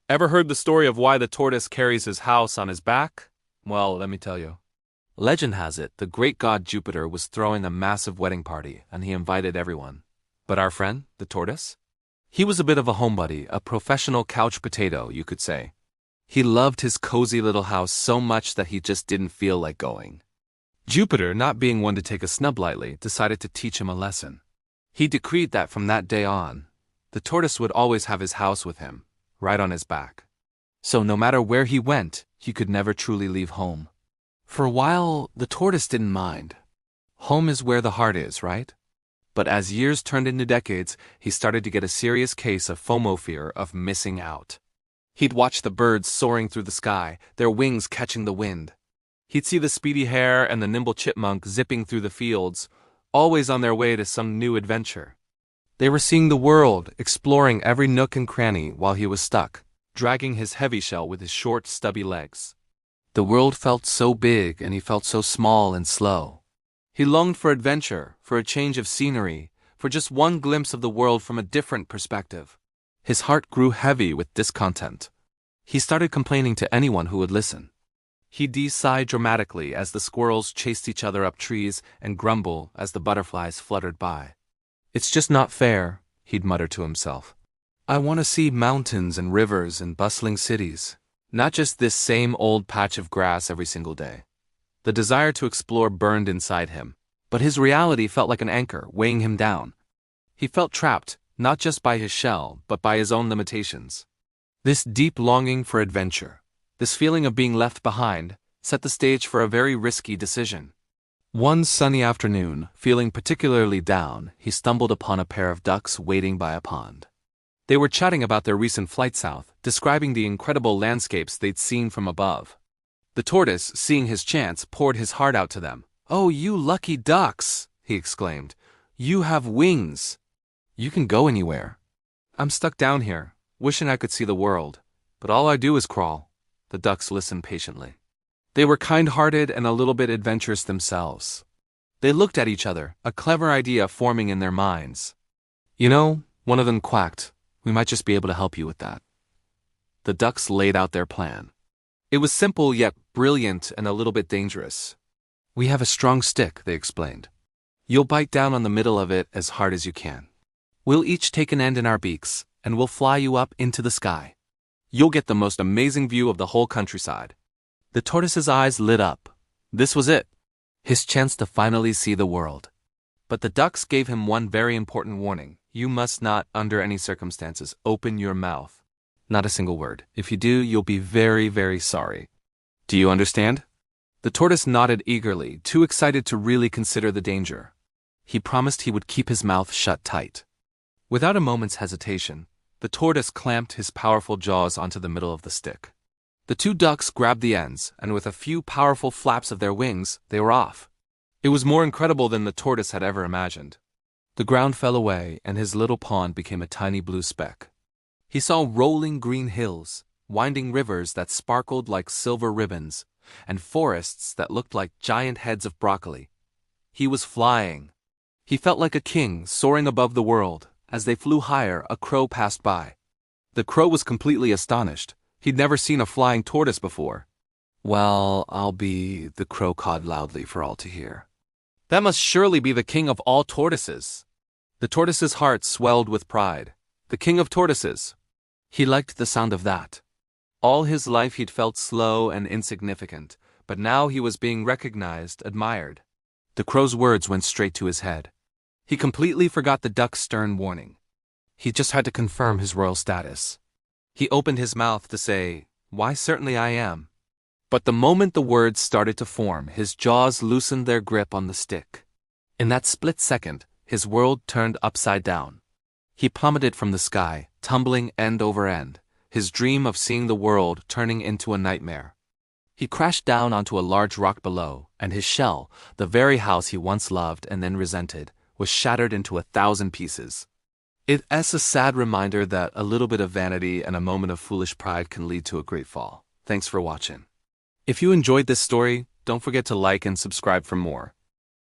Ever heard the story of why the tortoise carries his house on his back? Well, let me tell you. Legend has it, the great god Jupiter was throwing a massive wedding party, and he invited everyone. But our friend, the tortoise? He was a bit of a homebody, a professional couch potato, you could say. He loved his cozy little house so much that he just didn't feel like going. Jupiter, not being one to take a snub lightly, decided to teach him a lesson. He decreed that from that day on, the tortoise would always have his house with him, right on his back. So no matter where he went, he could never truly leave home. For a while, the tortoise didn't mind. Home is where the heart is, right? But as years turned into decades, he started to get a serious case of FOMO fear of missing out. He'd watch the birds soaring through the sky, their wings catching the wind. He'd see the speedy hare and the nimble chipmunk zipping through the fields, always on their way to some new adventure. They were seeing the world, exploring every nook and cranny while he was stuck, dragging his heavy shell with his short, stubby legs. The world felt so big and he felt so small and slow. He longed for adventure, for a change of scenery, for just one glimpse of the world from a different perspective. His heart grew heavy with discontent. He started complaining to anyone who would listen. He'd sigh dramatically as the squirrels chased each other up trees and grumble as the butterflies fluttered by. "It's just not fair," he'd mutter to himself. "I want to see mountains and rivers and bustling cities, not just this same old patch of grass every single day." The desire to explore burned inside him, but his reality felt like an anchor weighing him down. He felt trapped, not just by his shell, but by his own limitations. This deep longing for adventure, this feeling of being left behind, set the stage for a very risky decision. One sunny afternoon, feeling particularly down, he stumbled upon a pair of ducks waiting by a pond. They were chatting about their recent flight south, describing the incredible landscapes they'd seen from above. The tortoise, seeing his chance, poured his heart out to them. "Oh, you lucky ducks!" he exclaimed. "You have wings. You can go anywhere. I'm stuck down here, wishing I could see the world, but all I do is crawl." The ducks listened patiently. They were kind-hearted and a little bit adventurous themselves. They looked at each other, a clever idea forming in their minds. "You know," one of them quacked, "we might just be able to help you with that." The ducks laid out their plan. It was simple yet brilliant and a little bit dangerous. "We have a strong stick," they explained. "You'll bite down on the middle of it as hard as you can. We'll each take an end in our beaks, and we'll fly you up into the sky. You'll get the most amazing view of the whole countryside." The tortoise's eyes lit up. This was it, his chance to finally see the world. But the ducks gave him one very important warning. "You must not, under any circumstances, open your mouth. Not a single word. If you do, you'll be very, very sorry. Do you understand?" The tortoise nodded eagerly, too excited to really consider the danger. He promised he would keep his mouth shut tight. Without a moment's hesitation, the tortoise clamped his powerful jaws onto the middle of the stick. The two ducks grabbed the ends, and with a few powerful flaps of their wings, they were off. It was more incredible than the tortoise had ever imagined. The ground fell away, and his little pond became a tiny blue speck. He saw rolling green hills, winding rivers that sparkled like silver ribbons, and forests that looked like giant heads of broccoli. He was flying. He felt like a king soaring above the world. As they flew higher, a crow passed by. The crow was completely astonished. He'd never seen a flying tortoise before. "Well, the crow cawed loudly for all to hear. "That must surely be the king of all tortoises." The tortoise's heart swelled with pride. The king of tortoises. He liked the sound of that. All his life he'd felt slow and insignificant, but now he was being recognized, admired. The crow's words went straight to his head. He completely forgot the duck's stern warning. He just had to confirm his royal status. He opened his mouth to say, "Why, certainly I am." But the moment the words started to form, his jaws loosened their grip on the stick. In that split second, his world turned upside down. He plummeted from the sky, tumbling end over end, his dream of seeing the world turning into a nightmare. He crashed down onto a large rock below, and his shell, the very house he once loved and then resented, was shattered into 1,000 pieces. It's a sad reminder that a little bit of vanity and a moment of foolish pride can lead to a great fall. Thanks for watching. If you enjoyed this story, don't forget to like and subscribe for more.